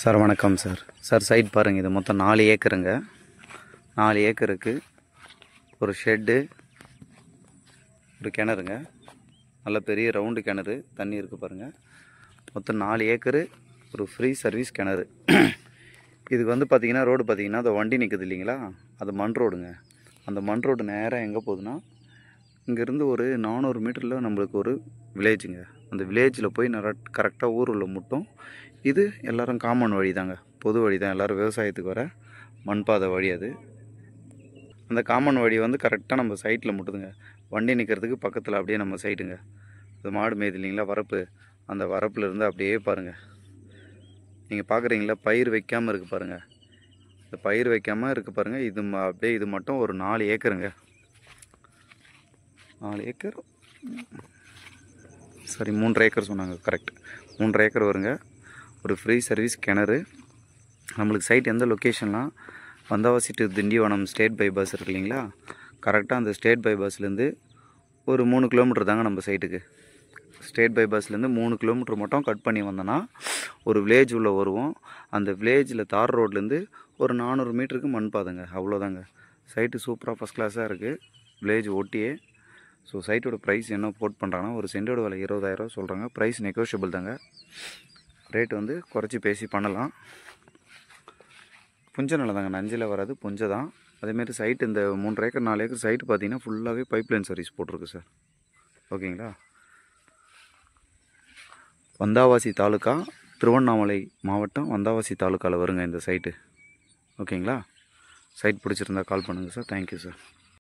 Sir வணக்கம் sir. Sir side பாருங்கள், இது மொத்தம் 4 ஏக்கருங்க. 4 ஏக்கருக்கு ஒரு ஷெட்டு, ஒரு கிணறுங்க, நல்ல பெரிய ரவுண்டு கிணறு, தண்ணி இருக்குது பாருங்கள். மொத்தம் 4 ஏக்கரு, ஒரு ஃப்ரீ சர்வீஸ் கிணறு. இதுக்கு வந்து பார்த்திங்கன்னா ரோடு பார்த்திங்கன்னா அந்த வண்டி நிற்குது இல்லைங்களா, அது மண் ரோடுங்க. அந்த மண் ரோடு நேராக எங்கே போகுதுன்னா, இங்கேருந்து ஒரு 400 மீட்டரில் நம்மளுக்கு ஒரு வில்லேஜுங்க. அந்த வில்லேஜில் போய் கரெக்டாக ஊருள்ள முட்டும். இது எல்லோரும் காமன் வழி தாங்க, பொது வழி தான், எல்லோரும் விவசாயத்துக்கு வர மண்பாதை வழி அது. அந்த காமன் வழி வந்து கரெக்டாக நம்ம சைட்டில் முட்டுதுங்க. வண்டி நிற்கிறதுக்கு பக்கத்தில் அப்படியே நம்ம சைட்டுங்க. அது மாடு மேய்து இல்லைங்களா வரப்பு, அந்த வரப்பில் இருந்து அப்படியே பாருங்கள். நீங்கள் பார்க்குறீங்களா பயிர் வைக்காமல் இருக்குது பாருங்கள். இந்த பயிர் வைக்காமல் இருக்குது பாருங்கள். இது அப்படியே இது மட்டும் ஒரு 4 ஏக்கருங்க. 4 ஏக்கர் சாரி 3 ஏக்கர் சொன்னாங்க, கரெக்ட். 3 ஏக்கர் வருங்க. ஒரு ஃப்ரீ சர்வீஸ் கிணறு. நம்மளுக்கு சைட் எந்த லொக்கேஷன்லாம், Vandavasi to Tindivanam state bypass இருக்கு இல்லைங்களா, கரெக்டாக அந்த ஸ்டேட் பைபாஸ்லேருந்து ஒரு 3 கிலோமீட்டர் தாங்க நம்ம சைட்டுக்கு. ஸ்டேட் பைபாஸ்லேருந்து 3 கிலோமீட்டர் மட்டும் கட் பண்ணி வந்தோன்னா ஒரு வில்லேஜ் உள்ளே வருவோம். அந்த வில்லேஜில் தார் ரோட்லேருந்து ஒரு 400 மீட்டருக்கு மண் பாதைங்க, அவ்வளோதாங்க. சைட்டு சூப்பராக ஃபஸ்ட் கிளாஸாக இருக்குது, வில்லேஜ் ஓட்டியே. ஸோ சைட்டோட ப்ரைஸ் என்ன போட் பண்ணுறாங்கன்னா, ஒரு சென்டோட விலை 20,000 சொல்கிறாங்க. ப்ரைஸ் நெகோஷியபிள் தாங்க, ரேட் வந்து குறைச்சி பேசி பண்ணலாம். புஞ்சை நிலம் தாங்க, நஞ்சில் வராது, புஞ்சை தான். அதேமாரி சைட்டு இந்த 3 ஏக்கர் 4 ஏக்கர் சைட்டு பார்த்திங்கன்னா ஃபுல்லாகவே பைப்லைன் சர்வீஸ் போட்டிருக்கு சார். ஓகேங்களா. வந்தாவாசி தாலுக்கா, திருவண்ணாமலை மாவட்டம் வந்தாவாசி தாலுக்காவில் வருங்க இந்த சைட்டு. ஓகேங்களா. சைட் பிடிச்சிருந்தா கால் பண்ணுங்கள் சார். Thank you sir.